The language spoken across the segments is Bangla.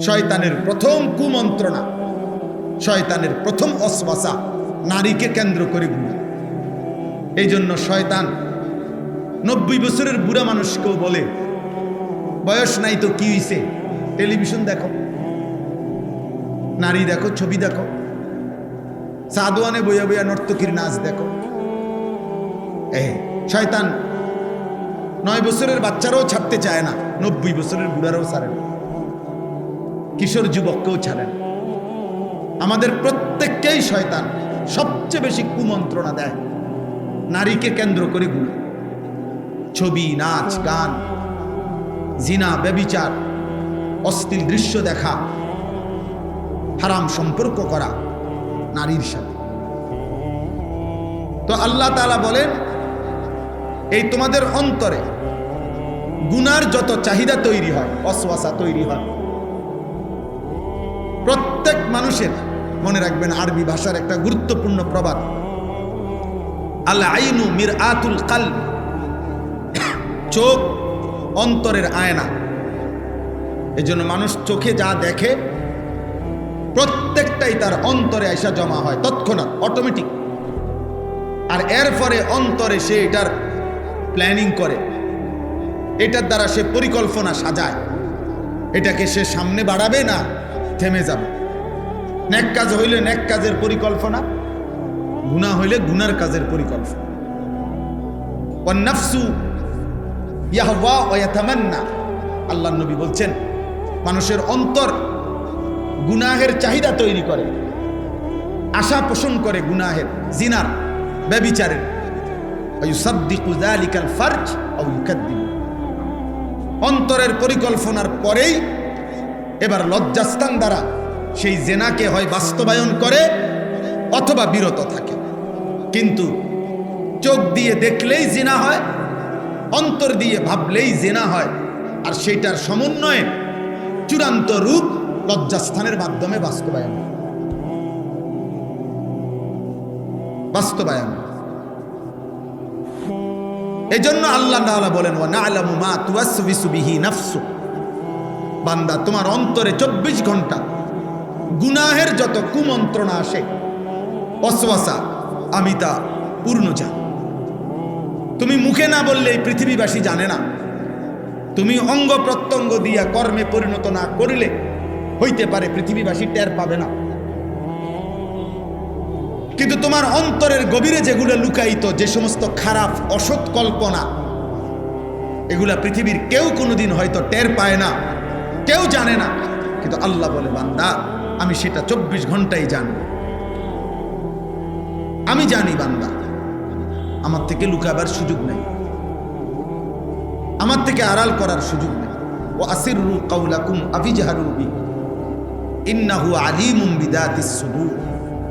শয়তানের প্রথম কুমন্ত্রণা, শয়তানের প্রথম অসওয়াসা নারীকে কেন্দ্র করে গুণা। এই জন্য শয়তান 90 বছরের বুড়া মানুষকেও বলে, বয়স নাই তো কি হইছে, টেলিভিশন দেখো, নারী দেখো, ছবি দেখো, সাদওয়ানে বইয়া বইয়া নর্তকীর নাচ দেখো। শয়তান 9 বছরের বাচ্চারাও ছাড়তে চায় না, 90 বছরের বুড়ারাও ছাড়ে না, কিশোর যুবককেও ছাড়েন। আমাদের প্রত্যেককেই শয়তান সবচেয়ে বেশি কুমন্ত্রণা দেয় নারীকে কেন্দ্র করে গুণা। ছবি, নাচ, গান, জিনা, ব্যভিচার, অশ্লীল দৃশ্য দেখা, হারাম সম্পর্ক করা নারীর সাথে। তো আল্লাহ তাআলা বলেন, এই তোমাদের অন্তরে গুনার যত চাহিদা তৈরি হয়, ওয়াসওয়াসা তৈরি হয়, প্রত্যেক মানুষের, মনে রাখবেন আরবি ভাষার একটা গুরুত্বপূর্ণ প্রবাদ, আল আইনু মিরআতুল কলব, চোখ অন্তরের আয়না। এজন্য মানুষ চোখে যা দেখে প্রত্যেকটাই তার অন্তরে আইসা জমা হয় তৎক্ষণাৎ, অটোমেটিক। আর এরপরে অন্তরে সে এটার প্ল্যানিং করে, এটার দ্বারা সে পরিকল্পনা সাজায়, এটাকে সে সামনে বাড়াবে না থেমে যাবে। নেক কাজ হইলে নেক কাজের পরিকল্পনা, গুনাহ হইলে গুনার কাজের পরিকল্পনা। ওয়ান নাফসু ইয়াহওয়া ওয়া ইয়াতামান্না, আল্লাহর নবী বলছেন মানুষের অন্তর গুনাহের চাহিদা তৈরি করে, আশা পোষণ করে গুনাহের, জিনার, ব্যভিচারের। ইউসাদ্দিকু যালিকাল ফারজ আও ইউকাদ্দিবু, অন্তরের পরিকল্পনার পরেই এবার লজ্জাস্থান দ্বারা সেই জেনাকে হয় বাস্তবায়ন করে অথবা বিরত থাকে। কিন্তু চোখ দিয়ে দেখলেই জিনা হয়, অন্তর দিয়ে ভাবলেই জিনা হয়, আর সেইটার সমন্বয়ে চূড়ান্ত রূপ লজ্জাস্থানের মাধ্যমে বাস্তবায়ন। এই জন্য আল্লাহ তাআলা বলেন, ওয়া না'লামু মা তুওয়াসবিসু বিহি নাফসু, বান্দা তোমার অন্তরে 24 ঘন্টা গুনাহের যত কুমন্ত্রণা আসে, ওয়াসওয়াসা, আমি তা পূর্ণ জানি। তুমি মুখে না বললে এই পৃথিবীবাসী জানে না, তুমি অঙ্গ প্রত্যঙ্গ দিয়া কর্মে পরিণত না করিলে হইতে পারে পৃথিবীবাসী টের পাবে না, কিন্তু তোমার অন্তরের গভীরে যেগুলো লুকায়িত, যে সমস্ত খারাপ অসৎ কল্পনা, এগুলা পৃথিবীর কেউ কোনোদিন হয়তো টের পায় না, কেউ জানে না, কিন্তু আল্লাহ বলে, বান্দা আমি সেটা 24 ঘন্টাই জানি। আমি জানি বান্দা, আমার থেকে লুকাবার সুযোগ নেই, আমার থেকে আড়াল করার সুযোগ নেই। ওয়া আসিররু কাওলাকুম আফিজহারু বি ইন্নাহু আলিমুম বিদাতিস সুদূর,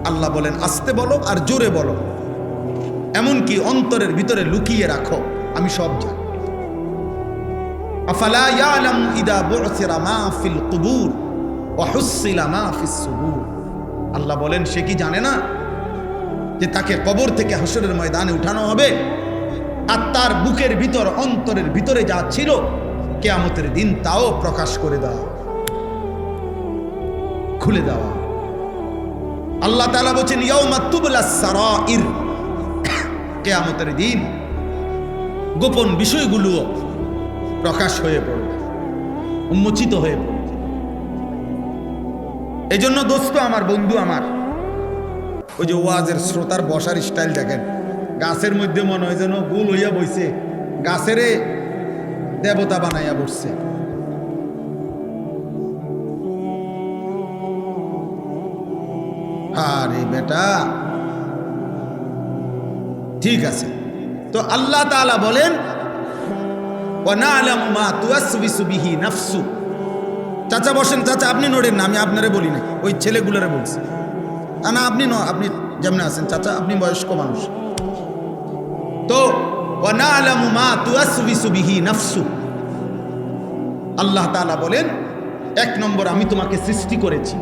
আল্লাহ বলেন আস্তে বলো আর জোরে বলো, এমনকি অন্তরের ভিতরে লুকিয়ে রাখো, আমি সব জানি। আফালা ইয়ালামু ইদা বু'সিরা মা ফিল কুবুর ওয়া হুসিলা মা ফিস সুদূর, আল্লাহ বলেন সে কি জানে না যে তাকে কবর থেকে হাসরের ময়দানে উঠানো হবে, আর তার বুকের ভিতর, অন্তরের ভিতরে যা ছিল কিয়ামতের দিন তাও প্রকাশ করে দেওয়া, খুলে দেওয়া। আল্লাহ তাআলা বলেন, ইয়াউমা তুবলাস সারাইর, কিয়ামতের দিন গোপন বিষয়গুলো প্রকাশ হয়ে পড়বে, উন্মোচিত হয়ে পড়বে। এই জন্য দোস্ত আমার, বন্ধু আমার, ওই যে ওয়াজের শ্রোতার বসার স্টাইল দেখেন, গাছের মধ্যে মনে হয় যেন গোল হইয়া বইছে, গাছেরে দেবতা বানাইয়া বসছে। আরে বেটা, ঠিক আছে। তো আল্লাহ তাআলা বলেন, ওয়া না'লামু মা তুওয়াসবিসু বিহি নাফসু। চাচা বসেন, চাচা আপনি নড়েন না, আমি আপনারে বলি না, ওই ছেলেগুলোরে বলছি। না আপনি আপনি যেমন আছেন চাচা, আপনি বয়স্ক মানুষ। তো ওয়া না'লামু মা তুওয়াসবিসু বিহি নাফসু, আল্লাহ তাআলা বলেন, 1 নম্বর আমি তোমাকে সৃষ্টি করেছি,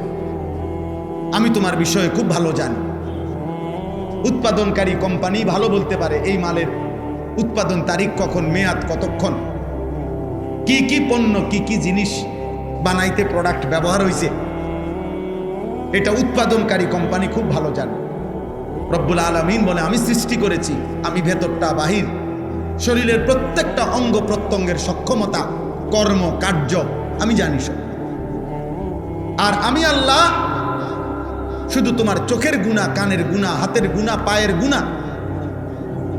আমি তোমার বিষয়ে খুব ভালো জানি। উৎপাদনকারী কোম্পানি ভালো বলতে পারে এই মালের উৎপাদন তারিখ কখন, মেয়াদ কতক্ষণ, কি কি পণ্য, কি কি জিনিস বানাইতে প্রোডাক্ট ব্যবহার হয়েছে, এটা উৎপাদনকারী কোম্পানি খুব ভালো জানে। রব্বুল আলামিন বলে আমি সৃষ্টি করেছি, আমি ভেতরটা বাহির শরীরের প্রত্যেকটা অঙ্গ প্রত্যঙ্গের সক্ষমতা কর্ম কার্য আমি জানি সব। আর আমি আল্লাহ শুধু তোমার চোখের গুনাহ, কানের গুনাহ, হাতের গুনাহ, পায়ের গুনাহ,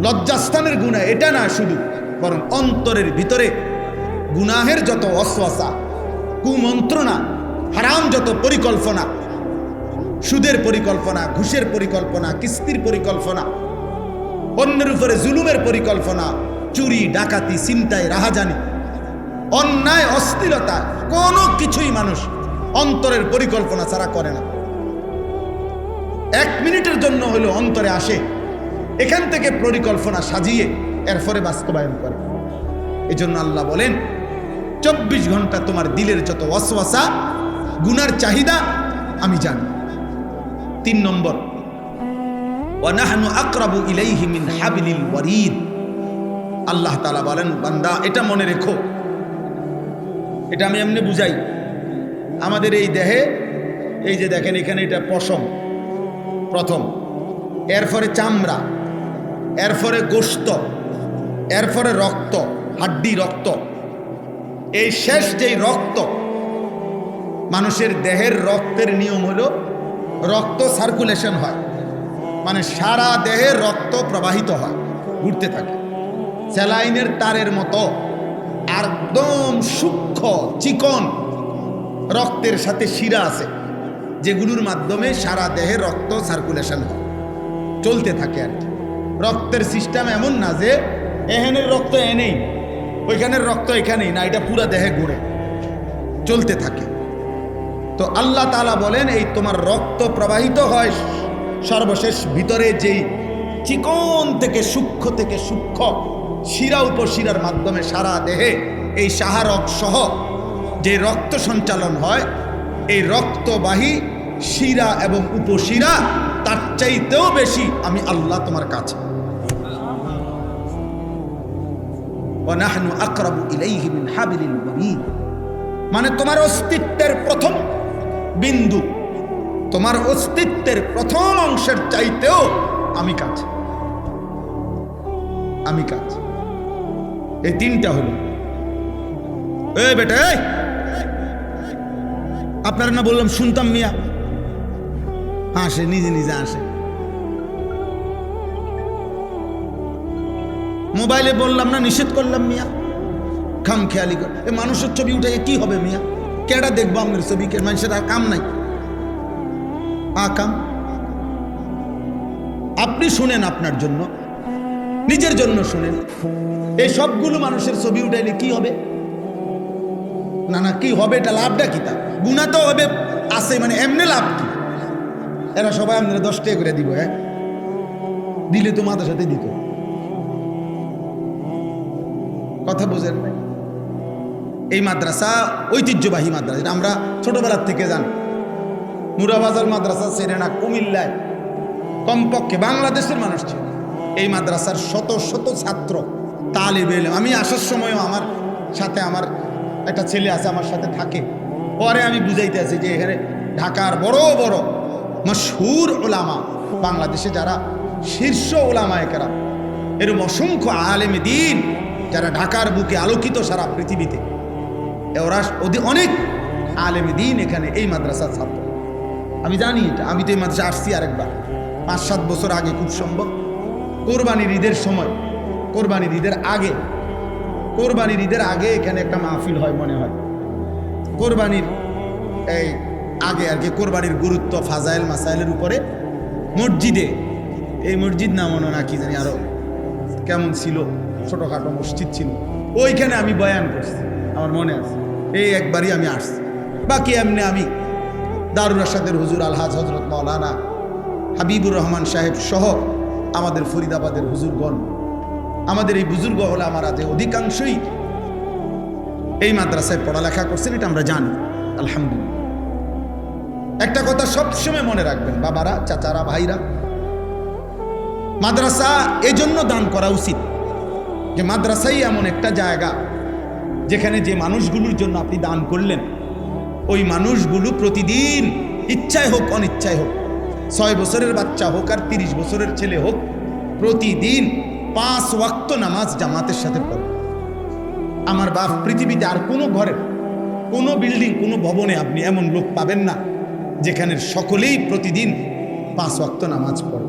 লজ্জাস্থানের গুনাহ এটা না শুধু, বরং অন্তরের ভিতরে গুনাহের যত ওয়াসওয়াসা, কুমন্ত্রণা, হারাম যত পরিকল্পনা, সুদের পরিকল্পনা, ঘুষের পরিকল্পনা, কিস্তির পরিকল্পনা, অন্যের উপরে জুলুমের পরিকল্পনা, চুরি ডাকাতি ছিনতাই রাহাজানি অন্যায় অশ্লীলতা কোনো কিছুই মানুষ অন্তরের পরিকল্পনা ছাড়া করে না। 1 মিনিটের জন্য হলো অন্তরে আসে, এখান থেকে পরিকল্পনা সাজিয়ে এরপরে বাস্তবায়ন করে। এজন্য আল্লাহ বলেন 24 ঘন্টা তোমার দিলের যত ওয়াসওয়াসা গুনার চাহিদা আমি জানি। 3 নম্বর, ওয়া নাহনু আকরাবু ইলাইহি মিন হাবলিল ওয়ারিদ। আল্লাহ তাআলা বলেন বান্দা এটা মনে রেখো, এটা আমি এমনি বুঝাই। আমাদের এই দেহে এই যে দেখেন এখানে এটা পশম প্রথম, এরপরে চামড়া, এরপরে গোশত, এরপরে রক্ত, হাড্ডি রক্ত, এই শেষ যেই রক্ত, মানুষের দেহের রক্তের নিয়ম হলো রক্ত সার্কুলেশন হয়, মানে সারা দেহে রক্ত প্রবাহিত হয়, ঘুরতে থাকে স্যালাইনের তারের মতো। একদম সূক্ষ্ম চিকন রক্তের সাথে শিরা আছে, যেগুলোর মাধ্যমে সারা দেহে রক্ত সার্কুলেশন হয়, চলতে থাকে আর কি। রক্তের সিস্টেম এমন না যে এখানের রক্ত এনেই ওইখানের রক্ত এখানেই না, এটা পুরো দেহে ঘুরে চলতে থাকে। তো আল্লাহ তাআলা বলেন এই তোমার রক্ত প্রবাহিত হয় সর্বশেষ ভিতরে যেই চিকন থেকে সূক্ষ্ম শিরা উপশিরার মাধ্যমে সারা দেহে এই সাহারক সহ যে রক্ত সঞ্চালন হয়, এই রক্তবাহী শিরা এবং উপশিরা তার চাইতেও বেশি আমি আল্লাহ তোমার কাছে। ওয়া নাহনু আকরাবু ইলাইহি মিন হাবলিল ওয়ারিদ, মানে তোমার অস্তিত্বের প্রথম বিন্দু, তোমার অস্তিত্বের প্রথম অংশের চাইতেও আমি কাছে, আমি কাছে। এই 3টা হলো। এই বেটা আপনারা না বললাম শুনতাম মিয়া, আসে নিজে নিজে আসে। মোবাইলে বললাম না, নিষেধ করলাম মিয়া, খাম খেয়ালি কর। এ মানুষের ছবি উঠে কি হবে মিয়া, কেডা দেখবো আপনার ছবি? কে মানুষের আর কাম নাই, কাম আপনি শুনেন, আপনার জন্য নিজের জন্য শুনেন। এই সবগুলো মানুষের ছবি উঠাইলে কি হবে? না না কি হবে, এটা লাভটা কি? তা গুণা তো হবে আছে, মানে এমনি লাভ কি? এরা সবাই আপনারা 10 টাকা করে দিব, হ্যাঁ দিলে তো মাথার সাথে দিত। কথা বোঝেন নাই? এই মাদ্রাসা ঐতিহ্যবাহী মাদ্রাসা, এটা আমরা ছোটবেলার থেকে জানি। মুরাবাজার মাদ্রাসা সেরেনা কুমিল্লায় কমপক্ষে বাংলাদেশের মানুষ ছিল। এই মাদ্রাসার শত শত ছাত্র তালিবে ইলম। আমি আসার সময়ও আমার সাথে আমার একটা ছেলে আছে, আমার সাথে থাকে। পরে আমি বুঝাইতে আছি যে এখানে ঢাকার বড় বড় মশহুর ওলামা, বাংলাদেশে যারা শীর্ষ ওলামা একরা, এরকম অসংখ্য আলেম দ্বীন যারা ঢাকার বুকে আলোকিত সারা পৃথিবীতে, ওরা অনেক আলেম দ্বীন এখানে এই মাদ্রাসার ছাত্র। আমি জানি এটা, আমি তো এই মাদ্রাসা আসছি আরেকবার 5-7 বছর আগে, খুব সম্ভব কোরবানির ঈদের সময়, কোরবানির ঈদের আগে এখানে একটা মাহফিল হয় মনে হয়। কোরবানির এই আগে আর কি, কোরবানির গুরুত্ব ফাজাইল মাসাইলের উপরে মসজিদে, এই মসজিদ না মনে না কি জানি আরো কেমন ছিল, ছোটখাটো মসজিদ ছিল, ওইখানে আমি বয়ান করছি, আমার মনে আছে। এই একবারই আমি আসছি, বাকি এমনি আমি দারুল রাশাদের হুজুর আলহাজ হজরত মাওলানা হাবিবুর রহমান সাহেব সহ আমাদের ফরিদাবাদের হুজুরগণ, আমাদের এই বুজুর্গ ওলামারা যে অধিকাংশই এই মাদ্রাসায় পড়ালেখা করছেন, এটা আমরা জানি আলহামদুলিল্লাহ। একটা কথা সবসময় মনে রাখবেন বাবারা, চাচারা, ভাইরা, মাদ্রাসা এজন্য দান করা উচিত যে মাদ্রাসাই এমন একটা জায়গা যেখানে যে মানুষগুলোর জন্য আপনি দান করলেন ওই মানুষগুলো প্রতিদিন ইচ্ছায় হোক অনিচ্ছায় হোক, 6 বছরের বাচ্চা হোক আর 30 বছরের ছেলে হোক, প্রতিদিন 5 ওয়াক্ত নামাজ জামাতের সাথে পড়ে। আমার বাপ পৃথিবীতে আর কোনো ঘরে, কোনো বিল্ডিং, কোনো ভবনে আপনি এমন লোক পাবেন না যেখানে সকলেই প্রতিদিন 5 ওয়াক্ত নামাজ পড়ে।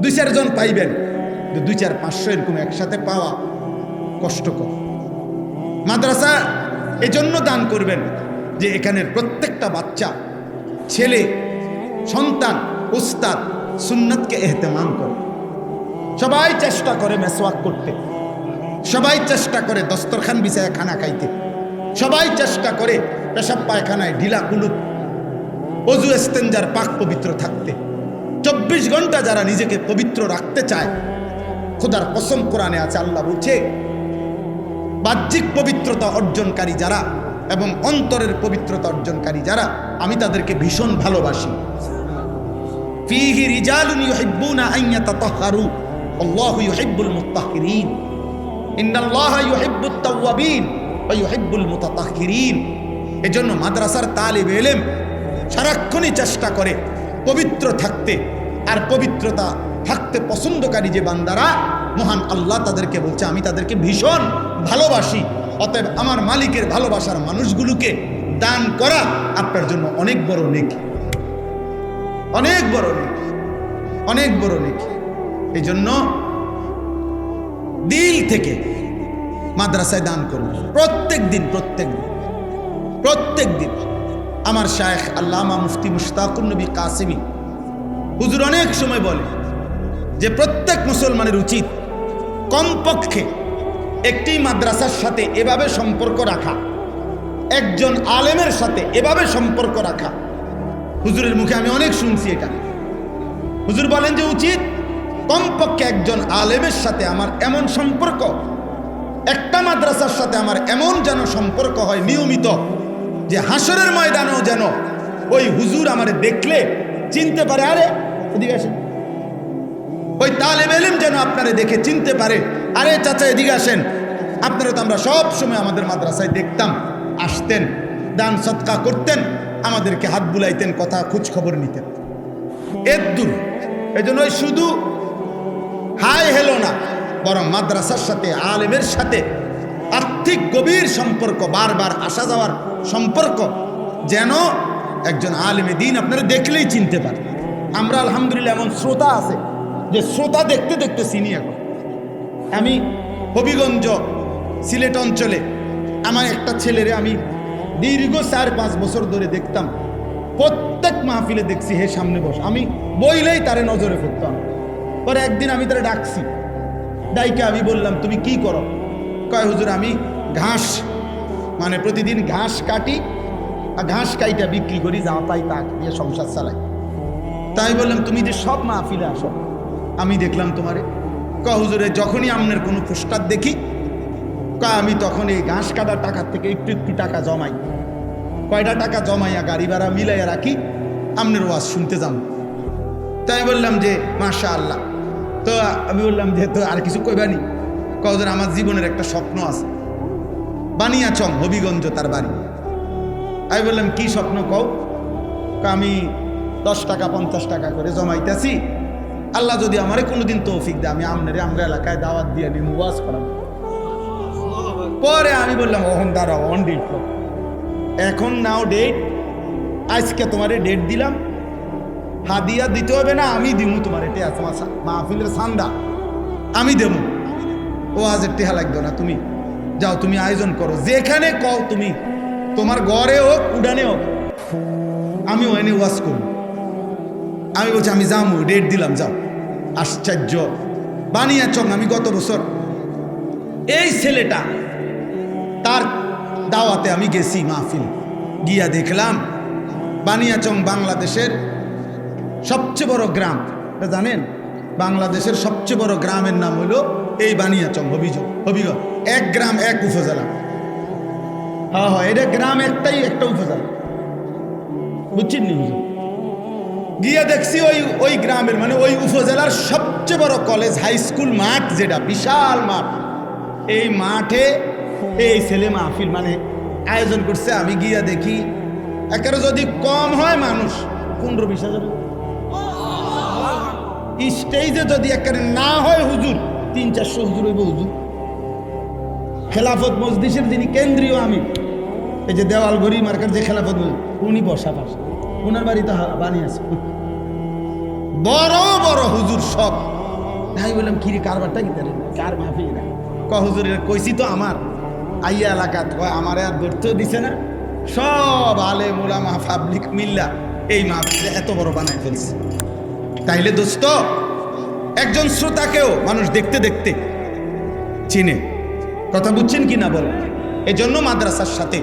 2-4 জন পাইবেন, 2-4-500 এরকম একসাথে পাওয়া কষ্টকর। মাদ্রাসা এজন্য দান করবেন যে এখানের প্রত্যেকটা বাচ্চা, ছেলে, সন্তান, উস্তাদ সুন্নাতকে এহতেমাম করে। সবাই চেষ্টা করে মেসওয়াক করতে, সবাই চেষ্টা করে দস্তরখান বিছায় খানা খাইতে, সবাই চেষ্টা করে পেশাব পায়খানায় ঢিলা কুলুপ, অজু ইস্তেঞ্জার পাক পবিত্র থাকতে। 24 ঘন্টা যারা নিজেকে পবিত্র রাখতে চায়, খোদার কসম কোরআনে আছে, আল্লাহ বলছে বাহ্যিক পবিত্রতা অর্জনকারী যারা এবং অন্তরের পবিত্রতা অর্জনকারী যারা, আমি তাদেরকে ভীষণ ভালোবাসি। ফীহি রিজালুন ইউহিব্বুনা আন ইয়াতাতাহহারু আল্লাহু ইউহিব্বুল মুত্তাহহিরিন ইন্নাল্লাহা ইউহিব্বুত তাওয়াবিন ওয়া ইউহিব্বুল মুতাতাহহিরিন। এজন্য মাদ্রাসার তালিব ইলম সারাক্ষণই চেষ্টা করে পবিত্র থাকতে, আর পবিত্রতা থাকতে পছন্দকারী যে বান্দারা, মহান আল্লাহ তাদেরকে বলছে আমি তাদেরকে ভীষণ ভালোবাসি। অতএব আমার মালিকের ভালোবাসার মানুষগুলোকে দান করা আপনার জন্য অনেক বড় নেকি, অনেক বড় নেকি, অনেক বড় নেকি। এই জন্য দিল থেকে মাদ্রাসায় দান করুন প্রত্যেক দিন, প্রত্যেক দিন, প্রত্যেক দিন। আমার শায়েখ আল্লামা মুফতি মুশতাকুর নবী কাসেমি হুজুর অনেক সময় বলে যে প্রত্যেক মুসলমানের উচিত কমপক্ষে একটি মাদ্রাসার সাথে এভাবে সম্পর্ক রাখা, একজন আলেমের সাথে এভাবে সম্পর্ক রাখা। হুজুরের মুখে আমি অনেক শুনছি এটা। হুজুর বলেন যে উচিত কমপক্ষে একজন আলেমের সাথে আমার এমন সম্পর্ক, একটা মাদ্রাসার সাথে আমার এমন যেন সম্পর্ক হয় নিয়মিত, যে হাসরের ময়দানেও যেন ওই হুজুর আমারে দেখলে চিনতে পারে, আরে এদিকে আসেন। ওই তালেব ইলম যেন আপনারে দেখে চিনতে পারে, আরে চাচা এদিকে আসেন। আপনারা তো আমরা সব সময় আমাদের মাদ্রাসায় দেখতাম, আসতেন, দান সৎকা করতেন, আমাদেরকে হাত বুলাইতেন, কথা খোঁজ খবর নিতেন। এর দূর এই জন্য ওই শুধু হাই হেলো না, বরং মাদ্রাসার সাথে আলেমের সাথে আর্থিক গভীর সম্পর্ক, বারবার আসা যাওয়ার সম্পর্ক, যেন একজন আলেমে দিন আপনারা দেখলেই চিনতে পারে। আমরা আলহামদুলিল্লাহ এমন শ্রোতা আছে যে শ্রোতা দেখতে দেখতে চিনি। এখন আমি হবিগঞ্জ সিলেট অঞ্চলে আমার একটা ছেলেরে আমি দীর্ঘ 4-5 বছর ধরে দেখতাম, প্রত্যেক মাহফিলে দেখছি হে সামনে বস, আমি বইলেই তারে নজরে পড়তাম। পরে একদিন আমি তারে ডাকছি, ডাইকে আমি বললাম তুমি কি করো? কয় হুজুর আমি ঘাস, মানে প্রতিদিন ঘাস কাটি আর ঘাস কাইটা বিক্রি করি, যা পাই তা দিয়ে সংসার চালাই। তাই বললাম তুমি যে সব মাহফিলে আসো, আমি দেখলাম তোমারে। কয় হুজুরে যখনই আপনার কোনো পোস্টার দেখি, কয় আমি তখন এই ঘাস কাটার টাকার থেকে একটু একটু টাকা জমাই, কয়টা টাকা জমাইয়া গাড়ি ভাড়া মিলাইয়া রাখি, আপনার ওয়াজ শুনতে যাম। তাই বললাম যে মাশাআল্লাহ। তো আমি বললাম যে তো আর কিছু কইবানি? কয় হুজুর আমার জীবনের একটা স্বপ্ন আছে, বানিয়াচং হবিগঞ্জ তার বাড়ি। আমি বললাম কি স্বপ্ন কও? আমি 10 টাকা 50 টাকা করে জমাইতেছি, আল্লাহ যদি আমারে কোনোদিন তৌফিক দেয় আমি আমনেরে আমরা এলাকায় দাওয়াত দিয়ে নিয়ে ওয়াজ করাবো। পরে আমি বললাম ওহন দাঁড়াও, অন ডেট, এখন নাও ডেট, আজকে তোমারে ডেট দিলাম, হাদিয়া দিতে হবে না, আমি দিব তোমার, এটা আছে মাহফিলের সান্দা আমি দেব, ও আজের টেহা লাগবে না, তুমি যাও, তুমি আয়োজন করো, যেখানে কও তুমি, তোমার ঘরে হোক উডানে হোক, আমি ওখানে ওয়াজ করব। আমি বলছি আমি যাবো, ডেট দিলাম, যাও। আশ্চর্য বানিয়াচং, আমি গত বছর এই ছেলেটা তার দাওয়াতে আমি গেছি মাহফিল, গিয়া দেখলাম বানিয়াচং বাংলাদেশের সবচেয়ে বড় গ্রাম, এটা জানেন? বাংলাদেশের সবচেয়ে বড় গ্রামের নাম হলো এই বানিয়াচং হবিগঞ্জ। এক গ্রাম এক উপজেলা। হ্যাঁ হ্যাঁ, এটা গ্রাম একটাই, একটা উপজেলা, বুঝছেন নি? গিয়া দেখছি ওই গ্রামের, মানে ওই উপজেলার সবচেয়ে বড় কলেজ হাই স্কুল মাঠ, যেটা বিশাল মাঠ, এই মাঠে এই ছেলে মাহফিল, মানে আয়োজন করছে, আমি গিয়া দেখি একেবারে যদি কম হয় মানুষ 15-20 হাজার, স্টেজে যদি একেবারে না হয় হুজুর 300-400 হুজুর হইব। হুজুর খেলাফত মজলিসের যিনি কেন্দ্রীয় আমির, এই যে দেওয়াল ঘড়ি মার্কার যে খেলাফত উনি বসা পাশে, ওনার বাড়িতে বানিয়ে আছে বড় বড় হুজুর সব। তাই বললাম কিরে কারবারটা কি তার কার মাহফিল না? হুজুর কইছি তো আমার আইয়া এলাকা আমার আর ধরতেও দিছে না, সব আলে মোলামা পাবলিক মিল্লা এই মাহফিলে এত বড় বানায় ফেলছে। তাইলে দোস্ত একজন শ্রোতাকেও মানুষ দেখতে দেখতে চিনে। কথা বুঝছেন কি না বলেন? এজন্য মাদ্রাসার সাথে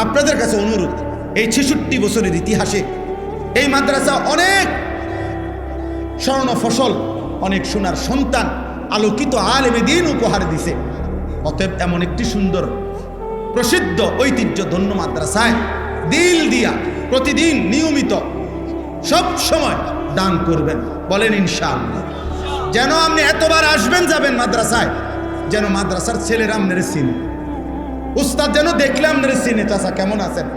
আপনাদের কাছে অনুরোধ, এই 66 বছরের ইতিহাসে এই মাদ্রাসা অনেক স্বর্ণ ফসল, অনেক সোনার সন্তান, আলোকিত আলেমে দিন উপহার দিছে। অতএব এমন একটি সুন্দর প্রসিদ্ধ ঐতিহ্য ধন্য মাদ্রাসায় দিল দিয়া প্রতিদিন নিয়মিত সব সময় দান করবেন, বলেন ইনশাআল্লাহ। যেন আপনি এতবার আসবেন যাবেন মাদ্রাসায়, যেন মাদ্রাসার ছেলেরা আপনার চিনে, উস্তাদ যেন দেখলে আপনার চিনে, চাচা কেমন আছেন,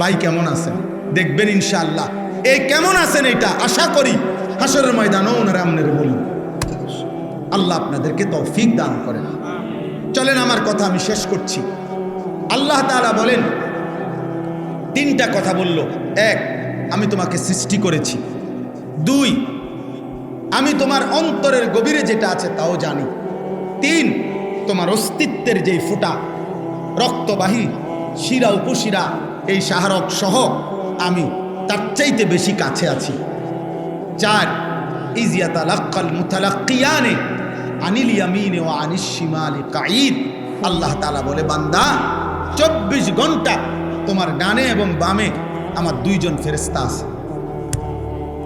ভাই কেমন আছেন, দেখবেন ইনশাআল্লাহ। এই কেমন আছেন এটা আশা করি হাসরের ময়দানও ওনারা আপনার বলুন। আল্লাহ আপনাদেরকে তৌফিক দান করেন। চলেন আমার কথা আমি শেষ করছি। আল্লাহ তাআলা বলেন, 3টা কথা বলল। 1, আমি তোমাকে সৃষ্টি করেছি। 2, আমি তোমার অন্তরের গভীরে যেটা আছে তাও জানি। 3, তোমার অস্তিত্বের যেই ফোঁটা রক্তবাহী শিরা উপশিরা এই শাহরক সহ আমি তার চাইতে বেশি কাছে আছি। 4, ইজিয়াতালাক্কাল মুতালাক্কিয়ানে আনিল ইয়ামিনে ওয়া আনিশ শিমালি কাঈদ। আল্লাহ তাআলা বলে, বান্দা 24 ঘন্টা তোমার ডানে এবং বামে আমার 2 জন ফেরেশতা আছে।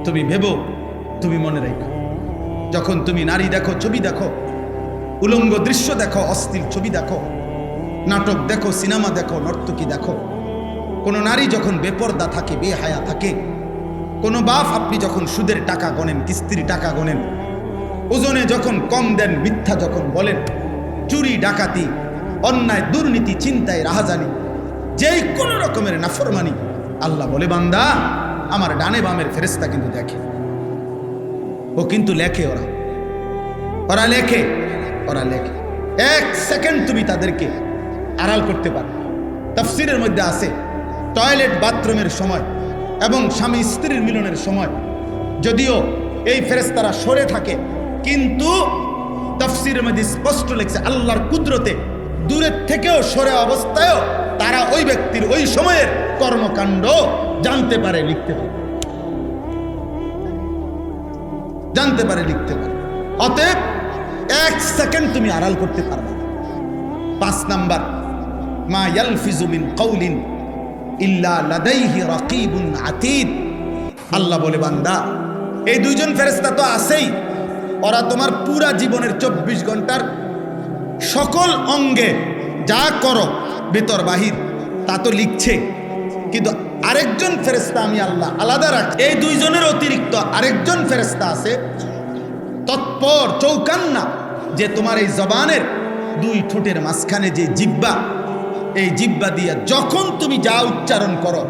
তুমি ভেবো, তুমি মনে রাখো, যখন তুমি নারী দেখো, ছবি দেখো, উলঙ্গ দৃশ্য দেখো, অশ্লীল ছবি দেখো, নাটক দেখো, সিনেমা দেখো, নর্তকী দেখো, কোনো নারী যখন বেপর্দা থাকে, বেহায়া থাকে, কোনো বাপ আপনি যখন সুদের টাকা গণেন, কিস্তির টাকা গণেন, ওজনে যখন কম দেন, মিথ্যা যখন বলেন, চুরি ডাকাতি অন্যায় দুর্নীতি চিন্তায় রাহাজানি, যেই কোনো রকমের নাফরমানি, আল্লাহ বলে, বান্দা আমার ডানে বামের ফেরেশতা কিন্তু দেখে, ও কিন্তু লেখে, ওরা লেখে। 1 সেকেন্ড তুমি তাদেরকে আড়াল করতে পারো। তাফসীরের মধ্যে আছে, টয়লেট বাথরুমের সময় এবং স্বামী স্ত্রীর মিলনের সময় যদিও এই ফেরেশতারা সরে থাকে, কিন্তু তাফসীরের মধ্যে স্পষ্ট লেখছে আল্লাহর কুদরতে দূরের থেকেও সরে অবস্থায়ও তারা ওই ব্যক্তির ওই সময়ের কর্মকাণ্ড জানতে পারে, লিখতে পারে, জানতে পারে, লিখতে পারে। অতএব 1 সেকেন্ড তুমি আড়াল করতে পারবে না। 5 নাম্বার, মা ইয়ালফিজু মিন কাউলিন ইল্লা লাদাইহি রাকিবুন আতীদ। আল্লাহ বলে, বান্দা এই 2 জন ফেরেশতা তো আছেই, ওরা তোমার পুরা জীবনের 24 ঘন্টার সকল অঙ্গে যা করো ভিতর বাহির তা তো লিখছে, কিন্তু আরেকজন ফেরেশতা আমি আল্লাহ আলাদা রাখি। এই 2 জনের অতিরিক্ত আরেকজন ফেরেশতা আছে তৎপর চৌকান্না, যে তোমার এই জবানের 2 ঠোঁটের মাঝখানে যে জিহ্বা, এই জিহ্বা দিয়ে যখন তুমি যা উচ্চারণ করো,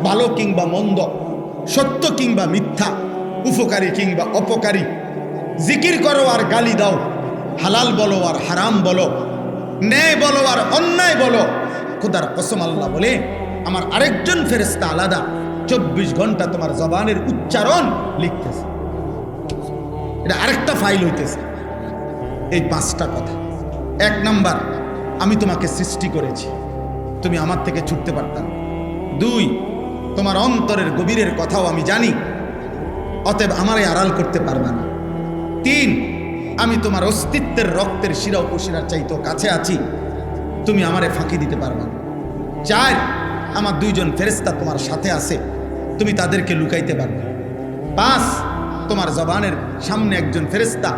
ভালো কিংবা মন্দ, সত্য কিংবা মিথ্যা, উপকারী কিংবা অপকারী, জিকির করো আর গালি দাও, হালাল বলো আর হারাম বলো, ন্যায় বলো আর অন্যায় বলো, খোদার কসম আল্লাহ বলে আমার আরেকজন ফেরেশতা আলাদা 24 ঘন্টা তোমার জবানের উচ্চারণ লিখতেছে। এটা আরেকটা ফাইল হইতেছে। এই 5টা কথা। 1 নাম্বার, আমি তোমাকে সৃষ্টি করেছি, তুমি আমার থেকে ছুটতে পারতাম। 2, তোমার অন্তরের গভীরের কথাও আমি জানি, অতএব আমারে আড়াল করতে পারবে না। 3, আমি তোমার অস্তিত্বের রক্তের শিরা উপশিরার চাইতেও কাছে আছি, তুমি আমারে ফাঁকি দিতে পারবে না। 4, আমার 2 জন ফেরেশতা তোমার সাথে আছে, তুমি তাদেরকে লুকাইতে পারবে। 5, তোমার জবানের সামনে একজন ফেরেশতা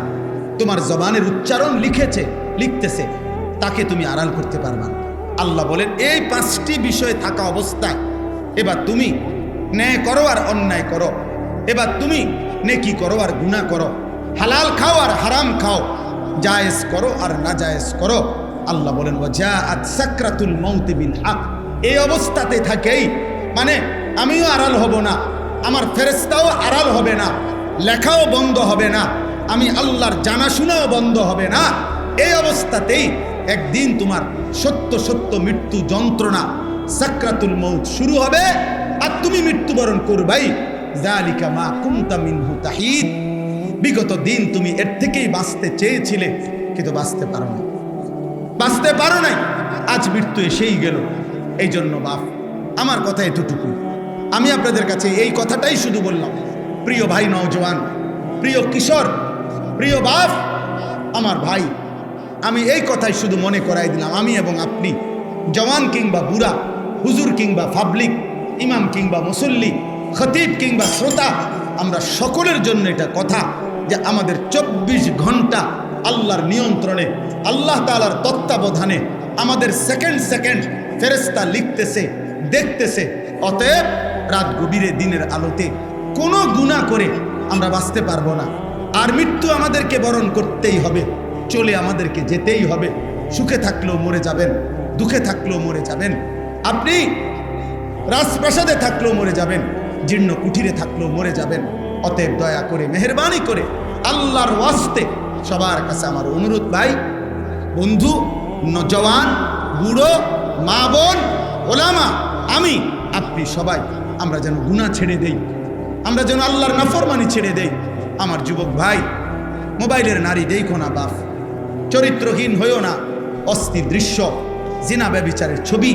তোমার জবানের উচ্চারণ লিখতেছে, তাকে তুমি আড়াল করতে পারবে না। আল্লাহ বলেন, এই 5টি বিষয় থাকা অবস্থায় এবার তুমি ন্যায় করো আর অন্যায় করো, এবার তুমি নেকি করো আর গুনাহ করো, হালাল খাও আর হারাম খাও, জায়েজ করো আর নাজায়েজ করো। আল্লাহ বলেন, ওয়াজাআত সাকরাতুল মাউতি বিল হক, এই অবস্থাতে থাকেই, মানে আমিও আড়াল হব না, আমার ফেরেশতাও আড়াল হবে না, লেখাও বন্ধ হবে না, আমি আল্লাহর জানাশোনাও বন্ধ হবে না। এই অবস্থাতেই একদিন তোমার সত্য সত্য মৃত্যু যন্ত্রণা সাকরাতুল মউত শুরু হবে, আর তুমি মৃত্যুবরণ করবাই। যালিকা মা কুনতা মিনহু তাহিদ। বিগত দিন তুমি এর থেকেই বাঁচতে চেয়েছিলে, কিন্তু বাঁচতে পারো না, বাঁচতে পারো নাই। আজ মৃত্যু এসেই গেল। এই জন্য বাপ, আমার কথা এতটুকু, আমি আপনাদের কাছে এই কথাটাই শুধু বললাম। প্রিয় ভাই নওজওয়ান, প্রিয় কিশোর, প্রিয় বাপ, আমার ভাই, আমি এই কথাই শুধু মনে করাই দিলাম। আমি এবং আপনি, জওয়ান কিংবা বুড়া, হুজুর কিংবা পাবলিক, ইমাম কিংবা মুসল্লি, খতিব কিংবা শ্রোতা, আমরা সকলের জন্য এটা কথা যে আমাদের 24 ঘন্টা আল্লাহর নিয়ন্ত্রণে, আল্লাহ তাআলার তত্ত্বাবধানে আমাদের সেকেন্ড সেকেন্ড ফেরেশতা লিখতেছে, দেখতেছে। অতএব রাত গভীরে দিনের আলোতে কোনো গুনাহ করে আমরা বাঁচতে পারবো না। আর মৃত্যু আমাদেরকে বরণ করতেই হবে, চলে আমাদেরকে যেতেই হবে। সুখে থাকলেও মরে যাবেন, দুঃখে থাকলেও মরে যাবেন, আপনি রাজপ্রাসাদে থাকলেও মরে যাবেন, জীর্ণ কুঠিরে থাকলেও মরে যাবেন। অতএব দয়া করে, মেহেরবানি করে, আল্লাহর ওয়াস্তে সবার কাছে আমার অনুরোধ, ভাই, বন্ধু, নওজওয়ান, বুড়ো, মা বোন, ওলামা, আমি, আপনি সবাই আমরা যেন গুনাহ ছেড়ে দেই, আমরা যেন আল্লাহর নাফরমানি ছেড়ে দেই। আমার যুবক ভাই, মোবাইলের নারী দেখো না বাপ, চরিত্রহীন হইও না, অস্থির দৃশ্য, জিনা ব্যভিচারের ছবি,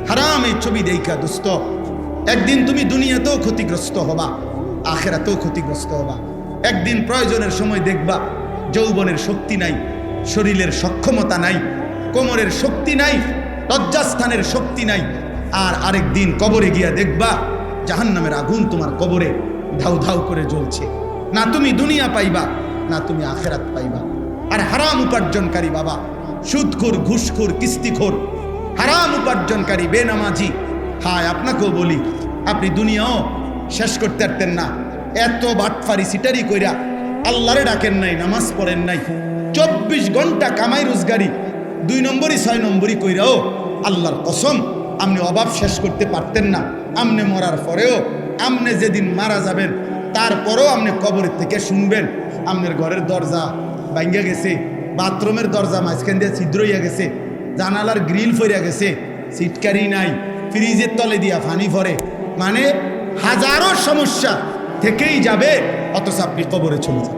হারামের ছবি দেখা দোস্ত, একদিন তুমি দুনিয়াতেও ক্ষতিগ্রস্ত হবা, আখেরাতেও ক্ষতিগ্রস্ত হবা। একদিন প্রয়োজনের সময় দেখবা যৌবনের শক্তি নাই, শরীরের সক্ষমতা নাই, কোমরের শক্তি নাই, লজ্জাস্থানের শক্তি নাই। আর আরেক দিন কবরে গিয়া দেখবা জাহান্নামের আগুন তোমার কবরে ধাউ ধাউ করে জ্বলছে। না তুমি দুনিয়া পাইবা, না তুমি আখেরাত পাইবা। আর হারাম উপার্জনকারী বাবা, সুদখোর, ঘুষখোর, কিস্তিখোর, হারাম উপার্জনকারী বেনামাজি, হায় আপনাকেও বলি, আপনি দুনিয়াও শেষ করতে পারতেন না। এত বাটফারি সিটারি কইরা আল্লাহরে ডাকেন নাই, নামাজ পড়েন নাই, 24 ঘন্টা কামাই রোজগারি, 2 নম্বরই 6 নম্বরই কইরাও আল্লাহর কসম আপনি অভাব শেষ করতে পারতেন না। আপনি মরার পরেও, আপনি যেদিন মারা যাবেন তারপরেও আপনি কবরের থেকে শুনবেন আপনার ঘরের দরজা ভাঙ্গা গেছে, বাথরুমের দরজা মাঝখান দিয়ে ছিদ্র হইয়া গেছে, জানালার গ্রিল ফইরা গেছে, সিটকারি নাই, ফ্রিজের তলে দিয়া পানি ভরে, মানে হাজারো সমস্যা থেকেই যাবে, অথচ আপনি কবরে চলে যান।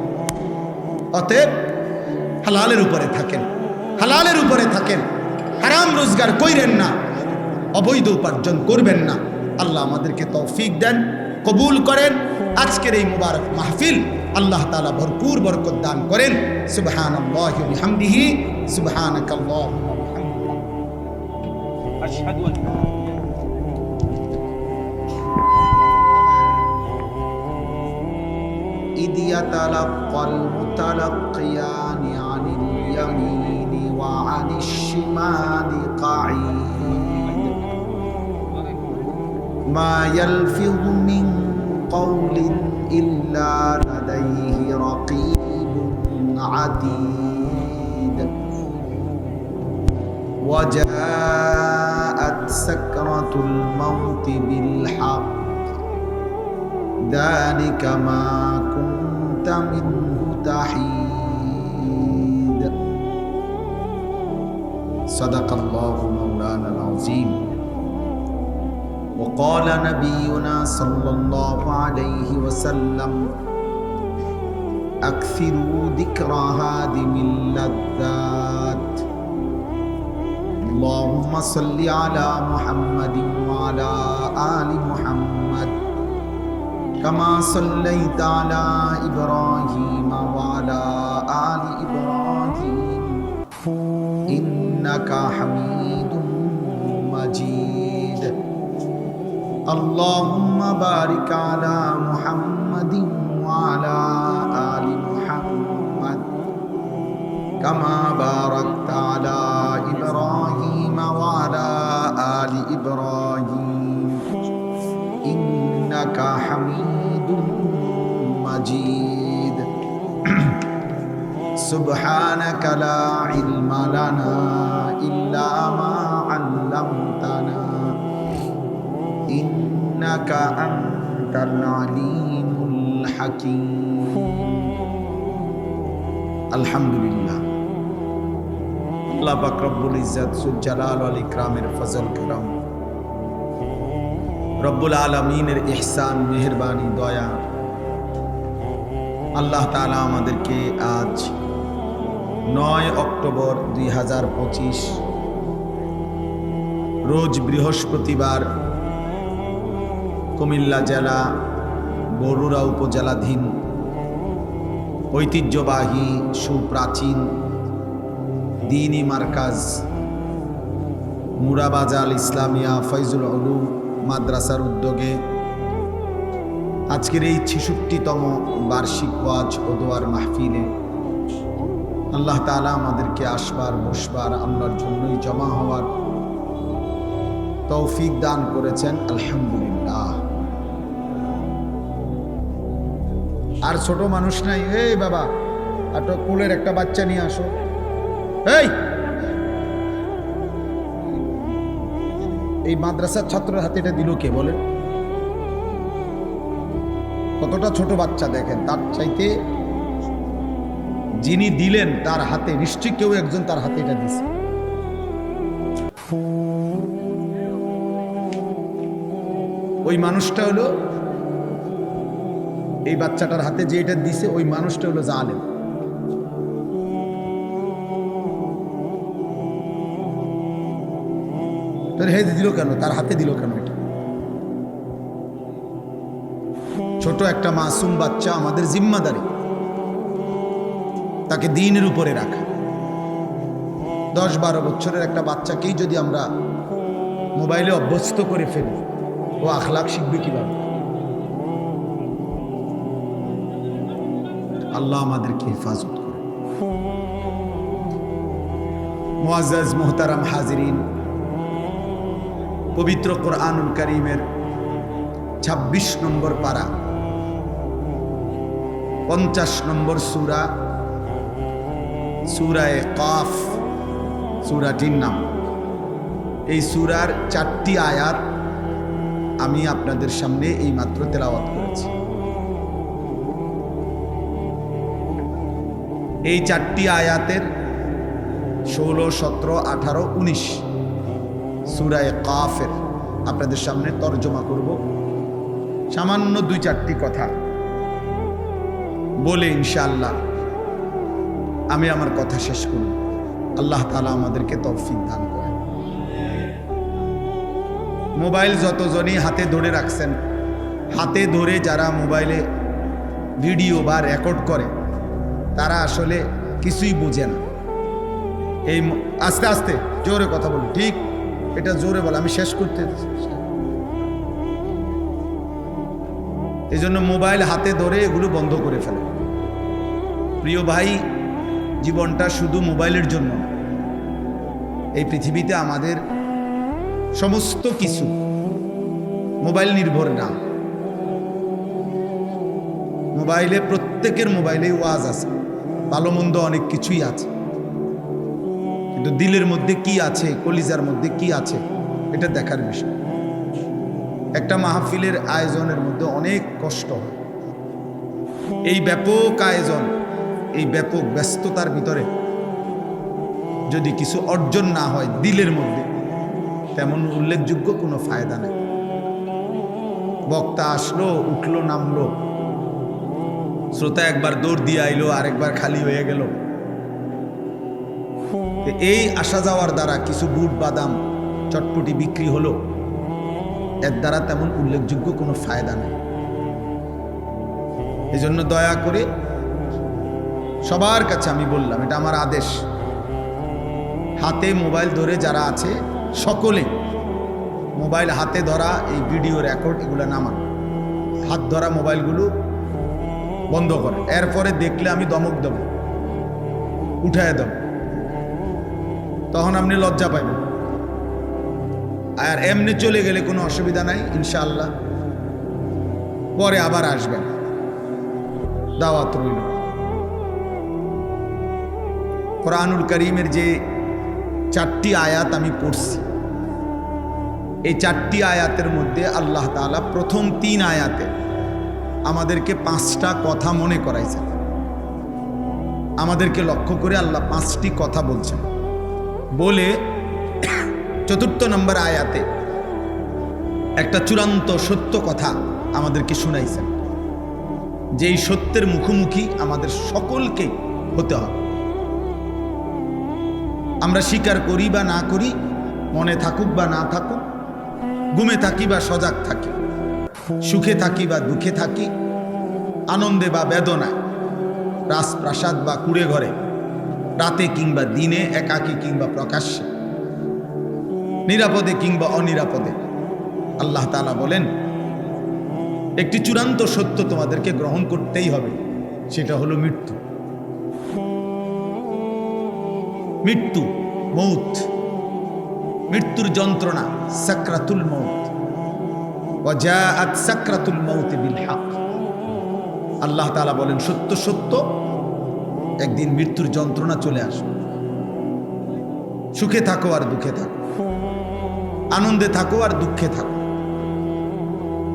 অতএব হালালের উপরে থাকেন, হালালের উপরে থাকেন, হারাম রোজগার কইরেন না, অবৈধ উপার্জন করবেন না। আল্লাহ আমাদেরকে তৌফিক দেন, কবুল করেন। আজকের এই মুবারক মাহফিল আল্লাহ তাআলা ভরপুর বরকত দান করেন। সুবহানাল্লাহি ওয়া বিহামদিহি, সুবহানাকাল্লাহুম্মা ওয়া বিহামদিকা, আশহাদু আন লা إذ يتلقى المتلقيان عن اليمين وعن الشمال قعيد ما يلفظ من قول إلا لديه رقيب عتيد وجاءت سكرة الموت بالحق ذلك ما كنت منه تحيد صدق الله مولانا العظيم وقال نبينا صلى الله عليه وسلم أكثروا ذكر هادم اللذات اللهم صل على محمد وعلى آل محمد كما صليت على إبراهيم وعلى آل إبراهيم إنك حميد مجيد اللهم بارك على محمد وعلى آل محمد كما باركت على إبراهيم وعلى آل إبراهيم إنك حميد مجيد سبحانك لا علم لنا إلا ما علمتنا ইন্নাকা আনতাল আলিমুল হাকীম। আলহামদুলিল্লাহ, আল্লাহ পাক রব্বুল ইজ্জত যুল জালাল ওয়াল ইকরামের ফজল করম, রব্বুল আলামিনের ইহসান, মেহেরবানি, দয়া, আল্লাহ তাআলা আমাদেরকে আজ 9 অক্টোবর 2025 রোজ বৃহস্পতিবার কুমিল্লা জেলা বরুড়া উপজেলাধীন ঐতিহ্যবাহী সুপ্রাচীন দ্বীনি মার্কাজ মুরাবাজাল ইসলামিয়া ফয়জুল উলুম মাদ্রাসার উদ্যোগে আজকের এই 66তম বার্ষিক ওয়াজ ও দোয়ার মাহফিলে আল্লাহ তাআলা আমাদেরকে আসবার, বসবার, আমরার জন্যই জমা হওয়ার তৌফিক দান করেছেন। আলহামদুলিল্লাহ। আর ছোট মানুষ নাই। এই বাবা, একটা কোলের একটা বাচ্চা নিয়ে আসো। এই মাদ্রাসার ছাত্রের হাতে এটা দিল কে বলেন? কতটা ছোট বাচ্চা দেখেন, তার চাইতে যিনি দিলেন তার হাতে নিশ্চয়ই কেউ একজন তার হাতে এটা দিছে। ওই মানুষটা হলো, এই বাচ্চাটার হাতে যে এটা দিছে ওই মানুষটা হলো জালেম। তোর হে দিল কেন, তার হাতে দিল কেন? এটা ছোট একটা মাসুম বাচ্চা, আমাদের জিম্মাদারি তাকে দ্বীনের উপরে রাখা। 10-12 বছরের একটা বাচ্চাকেই যদি আমরা মোবাইলে অভ্যস্ত করে ফেলি, ও আখলাক শিখবে কিভাবে? আল্লাহ আমাদেরকে হেফাজত করে। মুআজ্জাজ মুহতারাম হাজিরিন, পবিত্র কোরআনুল কারীমের 26 নম্বর পারা, 50 নম্বর সূরা, সূরায়ে কাফ, সূরাটির নাম। এই সূরার 4টি আয়াত আমি আপনাদের সামনে এই মাত্র তেলাওয়াত করেছি। এই 4টি আয়াতের 16, 17, 18, 19 সূরায়ে কাফের আপনাদের সামনে তরজমা করব। সামান্য 2-4টি কথা বলে ইনশাআল্লাহ আমি আমার কথা শেষ করব। আল্লাহ তাআলা আমাদেরকে তৌফিক দান করেন। মোবাইল যতজনই হাতে ধরে রাখছেন, হাতে ধরে যারা মোবাইলে ভিডিও বা রেকর্ড করে তারা আসলে কিছুই বোঝে না। এই আস্তে আস্তে জোরে কথা বলি, ঠিক এটা জোরে বল, আমি শেষ করতে। এই জন্য মোবাইল হাতে ধরে এগুলো বন্ধ করে ফেলে। প্রিয় ভাই, জীবনটা শুধু মোবাইলের জন্য না। এই পৃথিবীতে আমাদের সমস্ত কিছু মোবাইল নির্ভর না। মোবাইলে, প্রত্যেকের মোবাইলে ওয়াজ আছে, ভালো মন্দ অনেক কিছুই আছে, কিন্তু দিলের মধ্যে কি আছে, কলিজার মধ্যে কি আছে, এটা দেখার বিষয়। একটা মাহফিলের আয়োজনের মধ্যে অনেক কষ্ট হয়। এই ব্যাপক আয়োজন, এই ব্যাপক ব্যস্ততার ভিতরে যদি কিছু অর্জন না হয় দিলের মধ্যে, তেমন উল্লেখযোগ্য কোনো ফায়দা নেই। বক্তা আসলো, উঠলো, নামলো, শ্রোতা একবার দৌড় দিয়ে আইলো, আরেকবার খালি হয়ে গেল। এই আসা যাওয়ার দ্বারা কিছু বুট বাদাম চটপটি বিক্রি হলো, এর দ্বারা তেমন উল্লেখযোগ্য কোনো ফায়দা নেই। এই জন্য দয়া করে সবার কাছে আমি বললাম, এটা আমার আদেশ, হাতে মোবাইল ধরে যারা আছে সকলে মোবাইল হাতে ধরা, এই ভিডিও রেকর্ড এগুলো নামান, হাত ধরা মোবাইলগুলো বন্ধ করে। এরপরে দেখলে আমি ধমক দেব, উঠায় দেব, তখন আপনি লজ্জা পাইবেন। আর এমনি চলে গেলে কোনো অসুবিধা নাই, ইনশাআল্লাহ পরে আবার আসবেন, দাওয়াত রইল। কোরআনুল কারীমের যে 4টি আয়াত আমি পড়ছি, এই 4টি আয়াতের মধ্যে আল্লাহ তাআলা প্রথম 3 আয়াতে আমাদেরকে 5টা কথা মনে করাইছেন। আমাদেরকে লক্ষ্য করে আল্লাহ 5টি কথা বলছেন, বলে 4র্থ নম্বর আয়াতে একটা চূড়ান্ত সত্য কথা আমাদেরকে শুনাইছেন, যেই সত্যের মুখোমুখি আমাদের সকলকে হতে হবে। আমরা স্বীকার করি বা না করি, মনে থাকুক বা না থাকুক, ঘুমে থাকি বা সজাগ থাকি, সুখে থাকি বা দুঃখে থাকি, আনন্দে বা বেদনায়, রাজপ্রাসাদ বা কুড়ে ঘরে, রাতে কিংবা দিনে, একাকী কিংবা প্রকাশ্যে, নিরাপদে কিংবা অনিরাপদে, আল্লাহ তাআলা বলেন একটি চূড়ান্ত সত্য তোমাদেরকে গ্রহণ করতেই হবে, সেটা হলো মৃত্যু। মৃত্যু, মৌত, মৃত্যুর যন্ত্রণা, সাকরাতুল মৌত, ওয়া জাআত সাকরাতুল মৌত বিল হক। আল্লাহ তাআলা বলেন সত্য সত্য একদিন মৃত্যুর যন্ত্রণা চলে আসবে। সুখে থাকো আর দুঃখে থাকো, আনন্দে থাকো আর দুঃখে থাকো।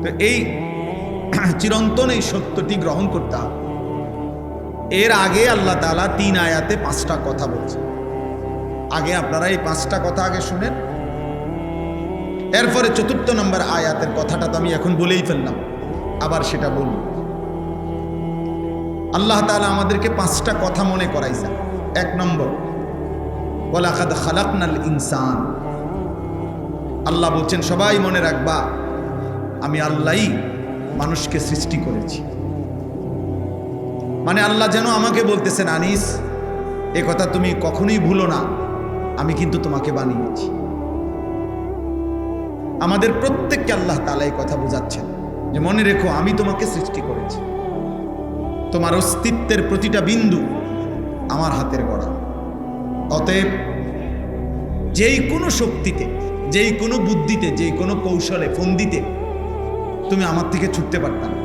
তো এই চিরন্তন এই সত্যটি গ্রহণ করতে হবে। এর আগে আল্লাহ তাআলা 3 আয়াতে 5টা কথা বলছেন। আগে আপনারা এই 5টা কথা আগে শুনেন, এরপরে 4র্থ নম্বর আয়াতের কথাটা তো আমি এখন বলেই ফেললাম, আবার সেটা বলব। আল্লাহ তাআলা আমাদেরকে 5টা কথা মনে করাইছেন। 1 নম্বর, ওয়ালাকাদ খালাকনাল ইনসান। আল্লাহ বলছেন সবাই মনে রাখবা, আমি আল্লাহই মানুষকে সৃষ্টি করেছি। মানে আল্লাহ যেন আমাকে বলতেছেন, আনিস এ কথা তুমি কখনোই ভুলো না, আমি কিন্তু তোমাকে বানিয়েছি। আমাদের প্রত্যেককে আল্লাহ তাআলা এই কথা বোঝাচ্ছেন যে মনে রেখো, আমি তোমাকে সৃষ্টি করেছি। তোমার অস্তিত্বের প্রতিটা বিন্দু আমার হাতের গড়া। অতএব যেই কোনো শক্তিতে, যেই কোনো বুদ্ধিতে, যেই কোনো কৌশলে, ফন্দিতে তুমি আমার থেকে ছুটতে পারত না।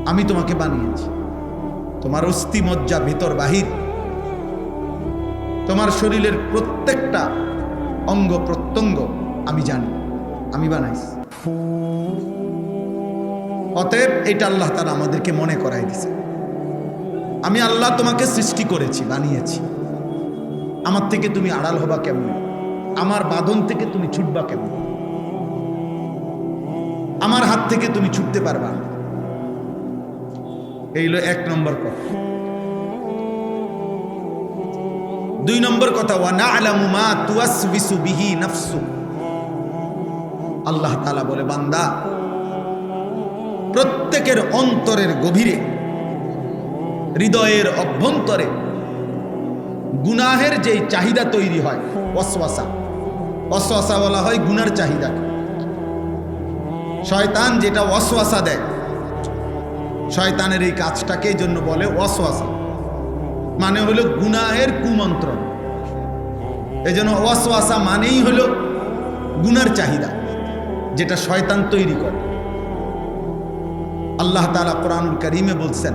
আমি তোমাকে বানিয়েছি। তোমার অস্থি মজ্জা, ভেতর বাহির, তোমার শরীরের প্রত্যেকটা অঙ্গ প্রত্যঙ্গ আমি জানি, আমি বানাইছি। অতএব এটা আল্লাহ তাআলা আমাদেরকে মনে করাই দিয়েছে, আমি আল্লাহ তোমাকে সৃষ্টি করেছি, বানিয়েছি। আমার থেকে তুমি আড়াল হবা কেমন? আমার বাঁধন থেকে তুমি ছুটবা কেমন? আমার হাত থেকে তুমি ছুটতে পারবা না। এই হলো 1 নম্বর কথা। 2 নম্বর কথা, ওয়া না'লামু মা তুওয়াসবিসু বিহি নাফসু। আল্লাহ তাআলা বলে, বান্দা প্রত্যেকের অন্তরের গভীরে, হৃদয়ের অভ্যন্তরে গুনাহের যেই চাহিদা তৈরি হয়, ওয়াসওয়াসা। ওয়াসওয়াসা বলা হয় গুনার চাহিদাকে। শয়তান যেটা ওয়াসওয়াসা দেয়, শয়তানের এই কাজটাকে এই জন্য বলে ওয়াসওয়াসা, মানে হলো গুনাহের কুমন্ত্রণ। এই জন্য ওয়াসওয়াসা মানেই হলো গুনার চাহিদা, যেটা শয়তান তৈরি করে। আল্লাহ তাআলা কোরআনুল কারীমে বলছেন,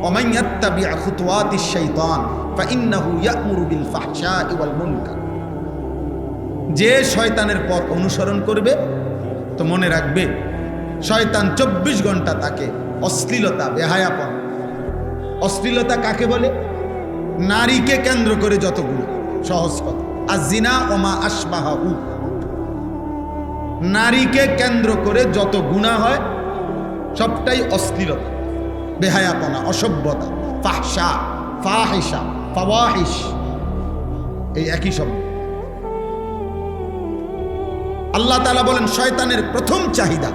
ওয়ামান ইয়াত্তাবি' খুতুওয়াতিশ শাইতান ফাইন্নাহু ইয়া'মুরু বিল ফাহশাই ওয়াল মুনকার। যে শয়তানের পথ অনুসরণ করবে, তো মনে রাখবে শয়তান 24 ঘন্টা তাকে অশ্লীলতা, বেহায়াপন। অশ্লীলতা কাকে বলে? নারীকে কেন্দ্র করে যতগুলো, সহজ কথা, আয-যিনা ওয়া মা আশবাহু। নারীকে কেন্দ্র করে যত গুনাহ হয় সবটাই অশ্লীলতা, বেহায়াপনা, অসভ্যতা। ফাহশা, ফাহিশা, ফাওয়াহিশ, এই একই শব্দ। আল্লাহ তাআলা বলেন শয়তানের প্রথম চাহিদা